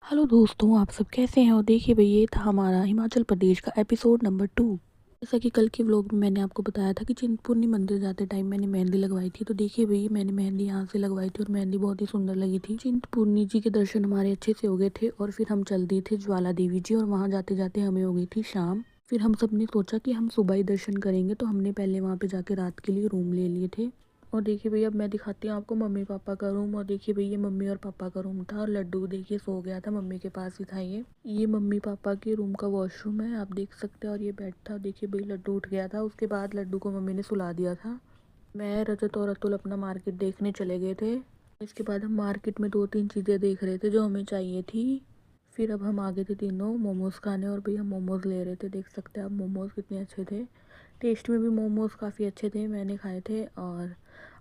Hello दोस्तों, आप सब कैसे हैं? और देखिए भई, ये था हमारा हिमाचल प्रदेश का एपिसोड नंबर 2। जैसा कि कल के व्लॉग में मैंने आपको बताया था कि चिंतपूर्णी मंदिर जाते टाइम मैंने मेहंदी लगवाई थी। तो देखिए भई, मैंने मेहंदी यहाँ से लगवाई थी और मेहंदी बहुत ही सुंदर लगी थी। चिंतपूर्णी जी के दर्शन हमारे अच्छे से हो गए थे और फिर हम चल दिए थे ज्वाला देवी जी, और वहाँ जाते-जाते हमें हो गई थी शाम। फिर हम सब ने सोचा कि हम सुबह ही दर्शन करेंगे, तो हमने पहले वहाँ पे जाके रात के लिए रूम ले लिए थे। और देखिए भई, अब मैं दिखाती हूँ आपको मम्मी पापा का रूम। और देखिए भई, ये मम्मी और पापा का रूम था और लड्डू देखिए सो गया था, मम्मी के पास ही था ये मम्मी पापा के रूम का वॉशरूम है, आप देख सकते हैं। और ये बेड था। देखिए भई, लड्डू उठ गया था। उसके बाद लड्डू को मम्मी ने सुला दिया था। मैं, रजत और अतुल अपना मार्केट देखने चले गए थे। इसके बाद हम मार्केट में 2-3 चीज़ें देख रहे थे जो हमें चाहिए थी। फिर अब हम आ गए थे तीनों मोमोज़ खाने, और भई हम मोमोज़ ले रहे थे। देख सकते हैं आप मोमोज़ कितने अच्छे थे। टेस्ट में भी मोमोज़ काफ़ी अच्छे थे, मैंने खाए थे और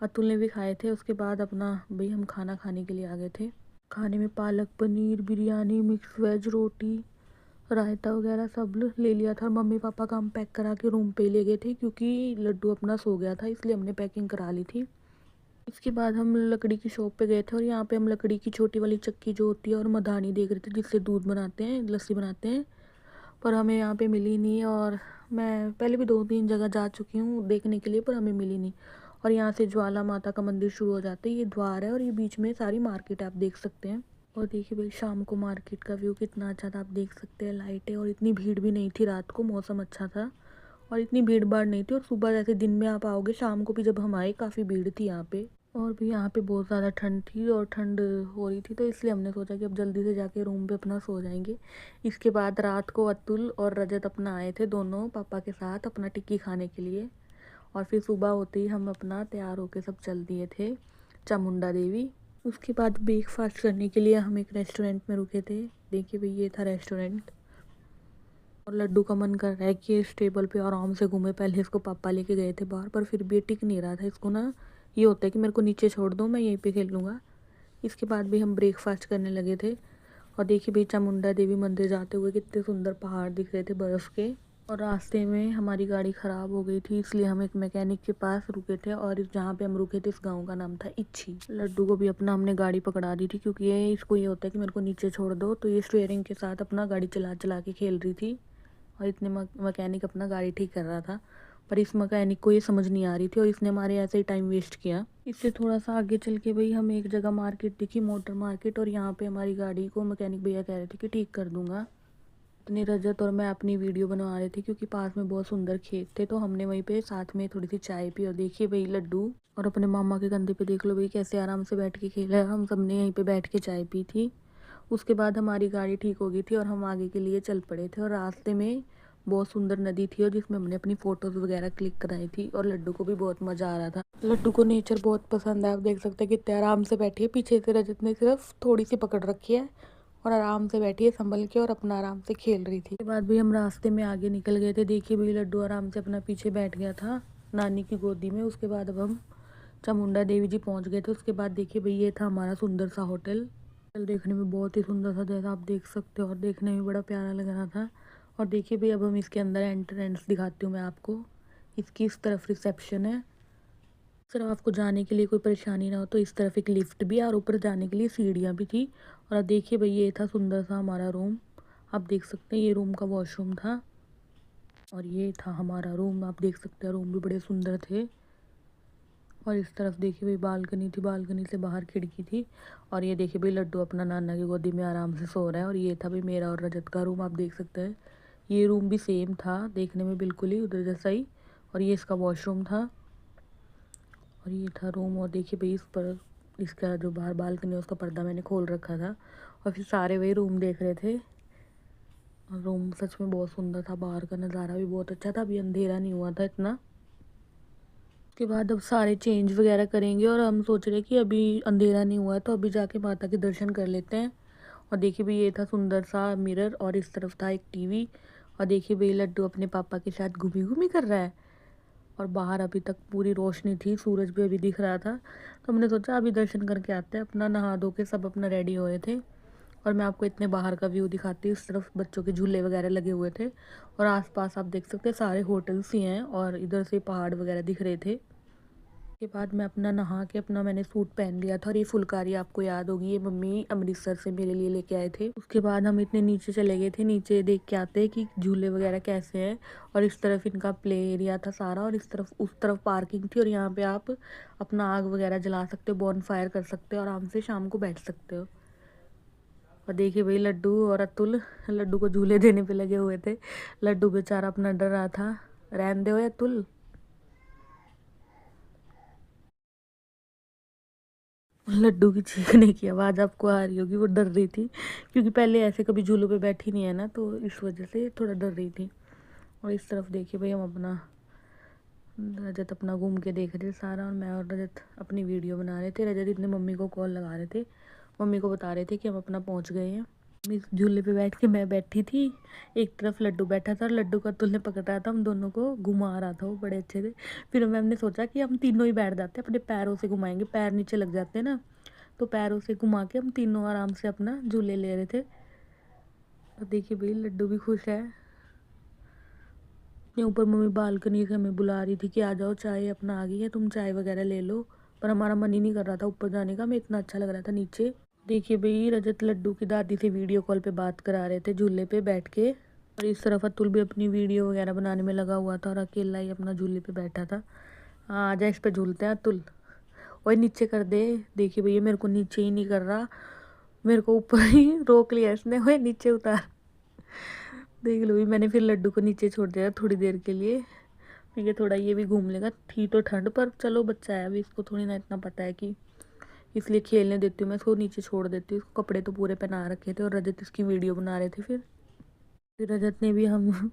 अतुल ने भी खाए थे। उसके बाद अपना भई हम खाना खाने के लिए आ गए थे। खाने में पालक पनीर, बिरयानी, मिक्स वेज, रोटी, रायता वगैरह सब ले लिया था। और मम्मी पापा का हम पैक करा के रूम पे ले गए थे, क्योंकि लड्डू अपना सो गया था, इसलिए हमने पैकिंग करा ली थी। इसके बाद हम लकड़ी की शॉप पे गए थे, और यहाँ पे हम लकड़ी की छोटी वाली चक्की जो होती है और मधानी देख रहे थे, जिससे दूध बनाते हैं, लस्सी बनाते हैं। पर हमें यहाँ पे मिली नहीं। और मैं पहले भी 2-3 जगह जा चुकी हूँ देखने के लिए, पर हमें मिली नहीं। और यहाँ से ज्वाला माता का मंदिर शुरू हो जाता है, ये द्वार है, और ये बीच में सारी मार्केट आप देख सकते हैं। और देखिए भाई, शाम को मार्केट का व्यू कितना अच्छा था, आप देख सकते हैं। लाइटें, और इतनी भीड़ भी नहीं थी, रात को मौसम अच्छा था और इतनी भीड़ भाड़ नहीं थी। और सुबह जैसे दिन में आप आओगे, शाम को भी जब हम आए काफ़ी भीड़ थी यहाँ पे। और भी यहाँ पे बहुत ज़्यादा ठंड थी और ठंड हो रही थी, तो इसलिए हमने सोचा कि अब जल्दी से जाके रूम पे अपना सो जाएंगे। इसके बाद रात को अतुल और रजत अपना आए थे, दोनों पापा के साथ अपना टिक्की खाने के लिए। और फिर सुबह होते ही हम अपना तैयार होके सब चल दिए थे चामुंडा देवी। उसके बाद ब्रेकफास्ट करने के लिए हम एक रेस्टोरेंट में रुके थे। देखिए भाई, ये था रेस्टोरेंट। और लड्डू का मन कर रहा है कि इस टेबल पे आराम से घूमे। पहले इसको पापा लेके गए थे बाहर, पर फिर भी ये टिक नहीं रहा था। इसको ना ये होता है कि मेरे को नीचे छोड़ दो, मैं यहीं पे खेल लूँगा। इसके बाद भी हम ब्रेकफास्ट करने लगे थे। और देखिए भाई, चामुंडा देवी मंदिर जाते हुए कितने सुंदर पहाड़ दिख रहे थे बर्फ़ के। और रास्ते में हमारी गाड़ी ख़राब हो गई थी, इसलिए हम एक मैकेनिक के पास रुके थे। और जहाँ पे हम रुके थे, इस गांव का नाम था इच्छी। लड्डू को भी अपना हमने गाड़ी पकड़ा दी थी, क्योंकि ये इसको ये होता है कि मेरे को नीचे छोड़ दो, तो ये स्टीयरिंग के साथ अपना गाड़ी चला चला के खेल रही थी। और इतने मैकेनिक अपना गाड़ी ठीक कर रहा था, पर इस मैकेनिक को ये समझ नहीं आ रही थी, और इसने हमारे ऐसे ही टाइम वेस्ट किया। इससे थोड़ा सा आगे चल के भाई हमें एक जगह मार्केट दिखी, मोटर मार्केट, और यहाँ पे हमारी गाड़ी को मैकेनिक भैया कह रहे थे कि ठीक कर दूंगा। इतने रजत और मैं अपनी वीडियो बनवा रहे थे, क्योंकि पास में बहुत सुंदर खेत थे, तो हमने वहीं पे साथ में थोड़ी सी चाय पी। और देखिए भाई, लड्डू और अपने मामा के कंधे पे देख लो भाई, कैसे आराम से बैठ के खेला है। हम सब ने यहीं पे बैठ के चाय पी थी। उसके बाद हमारी गाड़ी ठीक हो गई थी और हम आगे के लिए चल पड़े थे। और रास्ते में बहुत सुंदर नदी थी, और जिसमें हमने अपनी फ़ोटोज़ वगैरह क्लिक कराई थी। और लड्डू को भी बहुत मज़ा आ रहा था। लड्डू को नेचर बहुत पसंद है, आप देख सकते हैं कितने आराम से बैठी है। पीछे से रजत ने सिर्फ थोड़ी सी पकड़ रखी है, और आराम से बैठी है संभल के, और अपना आराम से खेल रही थी। उसके बाद भी हम रास्ते में आगे निकल गए थे। देखिए भाई, लड्डू आराम से अपना पीछे बैठ गया था नानी की गोदी में। उसके बाद अब हम चामुंडा देवी जी पहुंच गए थे। उसके बाद देखिए भाई, ये था हमारा सुंदर सा होटल। देखने में बहुत ही सुंदर था, जैसा आप देख सकते हो, और देखने में बड़ा प्यारा लग रहा था। और देखिए भाई, अब हम इसके अंदर एंट्रेंस दिखाती हूँ मैं आपको। इसकी इस तरफ रिसेप्शन है। सिर्फ आपको जाने के लिए कोई परेशानी ना हो, तो इस तरफ एक लिफ्ट भी है, और ऊपर जाने के लिए सीढ़ियाँ भी थी। और अब देखिए भाई, ये था सुंदर सा हमारा रूम। आप देख सकते हैं, ये रूम का वॉशरूम था, और ये था हमारा रूम। आप देख सकते हैं, रूम भी बड़े सुंदर थे। और इस तरफ देखिए भाई, बालकनी थी, बालकनी से बाहर खिड़की थी। और ये देखिए भाई, लड्डू अपना नाना की गोदी में आराम से सो रहा है। और ये था भाई मेरा और रजत का रूम, आप देख सकते हैं। ये रूम भी सेम था, देखने में बिल्कुल ही उधर जैसा ही। और ये इसका वॉशरूम था, और ये था रूम। और देखिए भाई, इस पर इसका जो बाहर बालकनी है, उसका पर्दा मैंने खोल रखा था। और फिर सारे वही रूम देख रहे थे। और रूम सच में बहुत सुंदर था, बाहर का नज़ारा भी बहुत अच्छा था, अभी अंधेरा नहीं हुआ था इतना। उसके बाद अब सारे चेंज वगैरह करेंगे, और हम सोच रहे हैं कि अभी अंधेरा नहीं हुआ है, तो अभी जाके माता के दर्शन कर लेते हैं। और देखिए भाई, ये था सुंदर सा मिरर, और इस तरफ था एक टीवी। और देखिए भाई, लड्डू अपने पापा के साथ घूमी घूमी कर रहा है। और बाहर अभी तक पूरी रोशनी थी, सूरज भी अभी दिख रहा था, तो हमने सोचा अभी दर्शन करके आते हैं। अपना नहा धो के सब अपना रेडी हो रहे थे। और मैं आपको इतने बाहर का व्यू दिखाती हूँ। इस तरफ बच्चों के झूले वगैरह लगे हुए थे, और आसपास आप देख सकते हैं सारे होटल्स ही हैं, और इधर से पहाड़ वगैरह दिख रहे थे। के बाद मैं अपना नहा के अपना मैंने सूट पहन लिया था और ये फुलकारी आपको याद होगी, ये मम्मी अमृतसर से मेरे लिए लेके आए थे। उसके बाद हम इतने नीचे चले गए थे, नीचे देख के आते हैं कि झूले वगैरह कैसे हैं। और इस तरफ इनका प्ले एरिया था सारा और इस तरफ उस तरफ पार्किंग थी और यहाँ पे आप अपना आग वगैरह जला सकते हो, बॉन फायर कर सकते हो, आराम से शाम को बैठ सकते हो। और देखिए भाई लड्डू और अतुल लड्डू को झूले देने पे लगे हुए थे। लड्डू बेचारा अपना डर रहा था। रहने दो अतुल। लड्डू की चीखने की आवाज़ आपको आ रही होगी, वो डर रही थी क्योंकि पहले ऐसे कभी झूलों पे बैठी नहीं है ना, तो इस वजह से थोड़ा डर रही थी। और इस तरफ देखिए भाई हम अपना रजत अपना घूम के देख रहे थे सारा, और मैं और रजत अपनी वीडियो बना रहे थे। रजत इतने मम्मी को कॉल लगा रहे थे, मम्मी को बता रहे थे कि हम अपना पहुंच गए हैं। इस झूले पे बैठ के मैं बैठी थी, एक तरफ लड्डू बैठा था और लड्डू को अतुल ने पकड़ रहा था, हम दोनों को घुमा रहा था वो बड़े अच्छे से। फिर मैम ने सोचा कि हम तीनों ही बैठ जाते हैं, अपने पैरों से घुमाएंगे, पैर नीचे लग जाते हैं ना, तो पैरों से घुमा के हम तीनों आराम से अपना झूले ले रहे थे। और देखिए भाई लड्डू भी खुश है। अपने ऊपर मम्मी बालकनी से हमें बुला रही थी कि आ जाओ, चाय अपना आ गई है, तुम चाय वगैरह ले लो, पर हमारा मन ही नहीं कर रहा था ऊपर जाने का, हमें इतना अच्छा लग रहा था नीचे। देखिए भाई रजत लड्डू की दादी से वीडियो कॉल पे बात करा रहे थे झूले पे बैठ के, और इस तरफ अतुल भी अपनी वीडियो वगैरह बनाने में लगा हुआ था और अकेला ही अपना झूले पे बैठा था। हाँ आजा, इस पे झूलते हैं अतुल। और नीचे कर दे। देखिए भैया मेरे को नीचे ही नहीं कर रहा, मेरे को ऊपर ही रोक लिया इसने, वो नीचे उतार। देख लो भी मैंने फिर लड्डू को नीचे छोड़ दिया थोड़ी देर के लिए, क्योंकि थोड़ा ये भी घूम लेगा। थी तो ठंड पर चलो बच्चा है अभी, इसको थोड़ी ना इतना पता है कि, इसलिए खेलने देती हूँ मैं इसको, नीचे छोड़ देती हूँ इसको। कपड़े तो पूरे पहना रखे थे और रजत इसकी वीडियो बना रहे थे। फिर रजत ने भी हम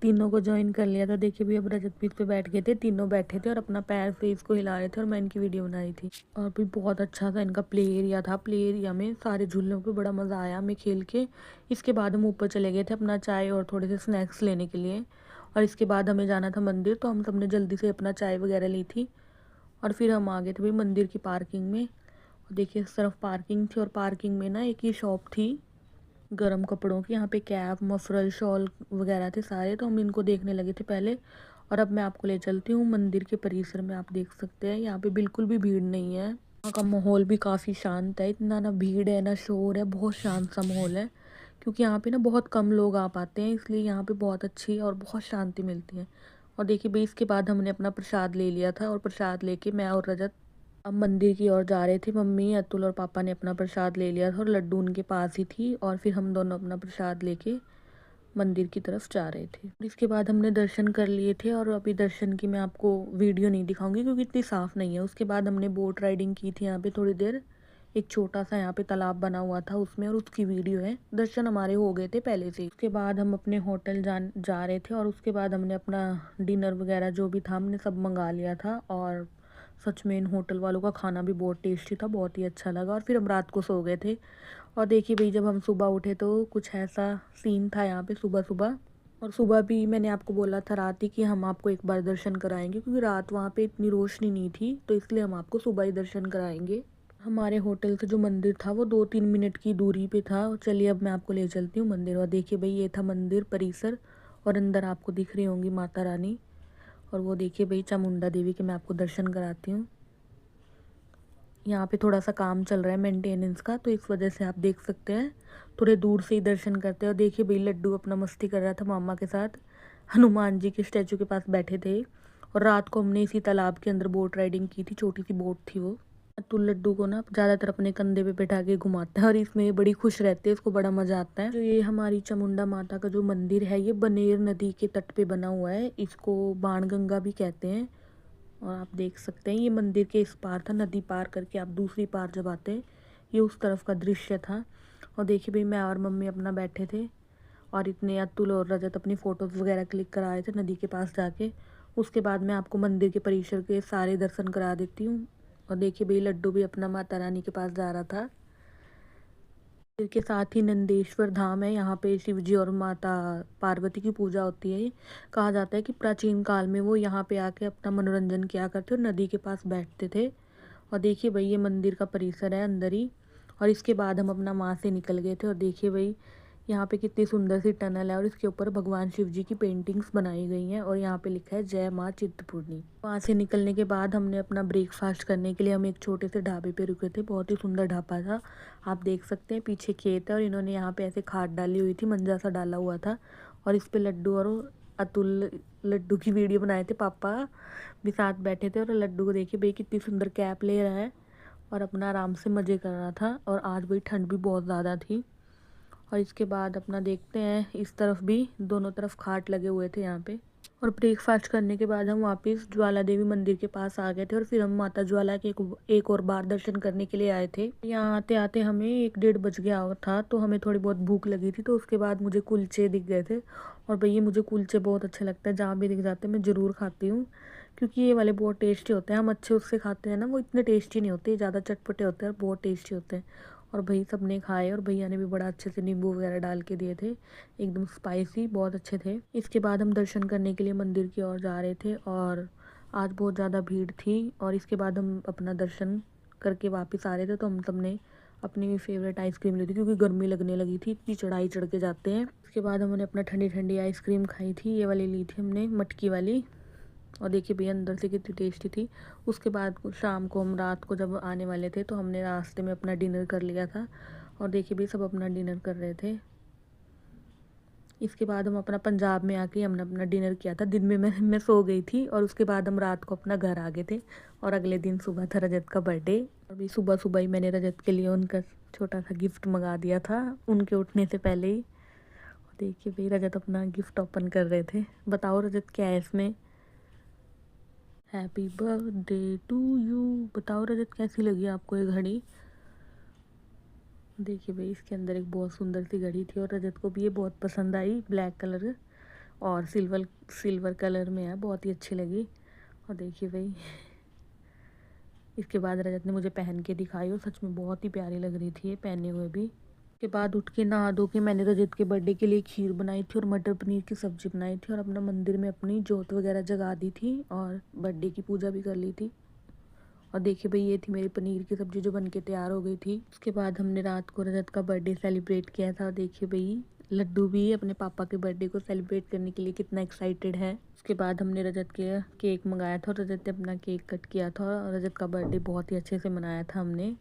तीनों को ज्वाइन कर लिया था। देखिए भी अब रजत भी इस पे बैठ गए थे, तीनों बैठे थे और अपना पैर से इसको हिला रहे थे और मैं इनकी वीडियो बना रही थी। और भी बहुत अच्छा था इनका प्ले एरिया था, प्ले एरिया में सारे झूलों पे बड़ा मज़ा आया हमें खेल के। इसके बाद हम ऊपर चले गए थे अपना चाय और थोड़े से स्नैक्स लेने के लिए, और इसके बाद हमें जाना था मंदिर, तो हम सबने जल्दी से अपना चाय वगैरह ली थी और फिर हम आ गए थे भाई मंदिर की पार्किंग में। और देखिए इस तरफ पार्किंग थी और पार्किंग में ना एक ये शॉप थी गर्म कपड़ों की, यहाँ पे कैप मफरल शॉल वगैरह थे सारे, तो हम इनको देखने लगे थे पहले। और अब मैं आपको ले चलती हूँ मंदिर के परिसर में। आप देख सकते हैं यहाँ पे बिल्कुल भी भीड़ नहीं है, यहाँ का माहौल भी काफ़ी शांत है, इतना ना भीड़ है ना शोर है, बहुत शांत सा माहौल है। क्योंकि यहाँ पे ना बहुत कम लोग आ पाते हैं, इसलिए यहाँ पे बहुत अच्छी और बहुत शांति मिलती है। और देखिए भाई इसके बाद हमने अपना प्रसाद ले लिया था और प्रसाद लेके मैं और रजत अब मंदिर की ओर जा रहे थे। मम्मी अतुल और पापा ने अपना प्रसाद ले लिया था और लड्डू उनके पास ही थी, और फिर हम दोनों अपना प्रसाद लेके मंदिर की तरफ जा रहे थे। और इसके बाद हमने दर्शन कर लिए थे, और अभी दर्शन की मैं आपको वीडियो नहीं दिखाऊंगी क्योंकि इतनी साफ़ नहीं है। उसके बाद हमने बोट राइडिंग की थी यहाँ पे थोड़ी देर, एक छोटा सा यहाँ पे तालाब बना हुआ था उसमें, और उसकी वीडियो है। दर्शन हमारे हो गए थे पहले से। उसके बाद हम अपने होटल जा रहे थे, और उसके बाद हमने अपना डिनर वगैरह जो भी था हमने सब मंगा लिया था। और सच में इन होटल वालों का खाना भी बहुत टेस्टी था, बहुत ही अच्छा लगा। और फिर हम रात को सो गए थे। और देखिए भाई जब हम सुबह उठे तो कुछ ऐसा सीन था यहाँ पे सुबह सुबह। और सुबह भी मैंने आपको बोला था रात ही कि हम आपको एक बार दर्शन कराएंगे, क्योंकि रात वहाँ पे इतनी रोशनी नहीं थी, तो इसलिए हम आपको सुबह ही दर्शन कराएंगे। हमारे होटल से जो मंदिर था वो 2-3 मिनट की दूरी पे था। चलिए अब मैं आपको ले चलती हूँ मंदिर। और देखिए भाई ये था मंदिर परिसर, और अंदर आपको दिख रही होंगी माता रानी, और वो देखिए भाई चामुंडा देवी के मैं आपको दर्शन कराती हूँ। यहाँ पे थोड़ा सा काम चल रहा है मेंटेनेंस का, तो इस वजह से आप देख सकते हैं थोड़े दूर से ही दर्शन करते हैं। और देखिए भाई लड्डू अपना मस्ती कर रहा था मामा के साथ, हनुमान जी के स्टैचू के पास बैठे थे। और रात को हमने इसी तालाब के अंदर बोट राइडिंग की थी, छोटी सी बोट थी वो। तो लड्डू को ना ज़्यादातर अपने कंधे पे बैठा के घुमाता है, और इसमें ये बड़ी खुश रहती है, इसको बड़ा मज़ा आता है। जो ये हमारी चामुंडा माता का जो मंदिर है ये बनेर नदी के तट पे बना हुआ है, इसको बाणगंगा भी कहते हैं। और आप देख सकते हैं ये मंदिर के इस पार था, नदी पार करके आप दूसरी पार जब आते हैं, ये उस तरफ का दृश्य था। और देखिए भाई मैं और मम्मी अपना बैठे थे, और इतने अतुल और रजत अपनी फ़ोटोज़ वगैरह क्लिक करा रहे थे नदी के पास जाके। उसके बाद मैं आपको मंदिर के परिसर के सारे दर्शन करा देती हूँ। और देखिए भाई लड्डू भी अपना माता रानी के पास जा रहा था। मंदिर के साथ ही नंदेश्वर धाम है, यहाँ पे शिव जी और माता पार्वती की पूजा होती है। कहा जाता है कि प्राचीन काल में वो यहाँ पे आके अपना मनोरंजन किया करते और नदी के पास बैठते थे। और देखिए भाई ये मंदिर का परिसर है अंदर ही। और इसके बाद हम अपना वहाँ से निकल गए थे, और देखिए भाई यहाँ पे कितनी सुंदर सी टनल है और इसके ऊपर भगवान शिव जी की पेंटिंग्स बनाई गई हैं और यहाँ पे लिखा है जय माँ चिंतपूर्णी। वहाँ से निकलने के बाद हमने अपना ब्रेकफास्ट करने के लिए हम एक छोटे से ढाबे पे रुके थे। बहुत ही सुंदर ढाबा था। आप देख सकते हैं पीछे खेत है और इन्होंने यहाँ पे ऐसे खाद डाली हुई थी, मंजा सा डाला हुआ था और इस पे लड्डू और अतुल लड्डू की वीडियो बनाए थे। पापा भी साथ बैठे थे और लड्डू को देखिए भाई कितनी सुंदर कैप ले रहा है और अपना आराम से मज़े कर रहा था। और आज भाई ठंड भी बहुत ज़्यादा थी। और इसके बाद अपना देखते हैं इस तरफ भी दोनों तरफ खाट लगे हुए थे यहाँ पे। और ब्रेकफास्ट करने के बाद हम वापस ज्वाला देवी मंदिर के पास आ गए थे और फिर हम माता ज्वाला के एक और बार दर्शन करने के लिए आए थे। यहाँ आते आते हमें 1-1:30 बज गया था तो हमें थोड़ी बहुत भूख लगी थी। तो उसके बाद मुझे कुलचे दिख गए थे और भैया मुझे कुलचे बहुत अच्छे लगते हैं, जहाँ भी दिख जाते हैं मैं ज़रूर खाती हूँ क्योंकि ये वाले बहुत टेस्टी होते हैं। हम अच्छे उससे खाते हैं ना, वो इतने टेस्टी नहीं होते, ज़्यादा चटपटे होते हैं और बहुत टेस्टी होते हैं। और भाई सबने खाए और भैया ने भी बड़ा अच्छे से नींबू वगैरह डाल के दिए थे, एकदम स्पाइसी, बहुत अच्छे थे। इसके बाद हम दर्शन करने के लिए मंदिर की ओर जा रहे थे और आज बहुत ज़्यादा भीड़ थी। और इसके बाद हम अपना दर्शन करके वापस आ रहे थे तो हम सबने अपनी फेवरेट आइसक्रीम ली थी क्योंकि गर्मी लगने लगी थी, इतनी चढ़ाई चढ़ के जाते हैं। उसके बाद हमने अपना ठंडी ठंडी आइसक्रीम खाई थी, ये वाली ली थी हमने मटकी वाली और देखिए भैया अंदर से कितनी टेस्टी थी। उसके बाद शाम को हम रात को जब आने वाले थे तो हमने रास्ते में अपना डिनर कर लिया था और देखिए भी सब अपना डिनर कर रहे थे। इसके बाद हम अपना पंजाब में आके हमने अपना डिनर किया था। दिन में मैं सो गई थी और उसके बाद हम रात को अपना घर आ गए थे और अगले दिन सुबह था रजत का बर्थडे। अभी सुबह सुबह ही मैंने रजत के लिए उनका छोटा सा गिफ्ट मंगा दिया था उनके उठने से पहले ही। और देखिए भाई रजत अपना गिफ्ट ओपन कर रहे थे। बताओ रजत क्या है इसमें? Happy birthday to you. बताओ रजत कैसी लगी आपको ये घड़ी? देखिए भाई इसके अंदर एक बहुत सुंदर सी घड़ी थी और रजत को भी ये बहुत पसंद आई, ब्लैक कलर और सिल्वर कलर में है, बहुत ही अच्छी लगी। और देखिए भाई इसके बाद रजत ने मुझे पहन के दिखाई और सच में बहुत ही प्यारी लग रही थी ये पहने हुए भी। के बाद उठ के नहा धो के मैंने रजत के बर्थडे के लिए खीर बनाई थी और मटर पनीर की सब्ज़ी बनाई थी और अपना मंदिर में अपनी जोत वगैरह जगा दी थी और बर्थडे की पूजा भी कर ली थी। और देखिए भाई ये थी मेरी पनीर की सब्ज़ी जो बन के तैयार हो गई थी। उसके बाद हमने रात को रजत का बर्थडे सेलिब्रेट किया था। देखिए भाई लड्डू भी अपने पापा के बर्थडे को सेलिब्रेट करने के लिए कितना एक्साइटेड है। उसके बाद हमने रजत के केक मंगाया था और रजत ने अपना केक कट किया था और रजत का बर्थडे बहुत ही अच्छे से मनाया था हमने।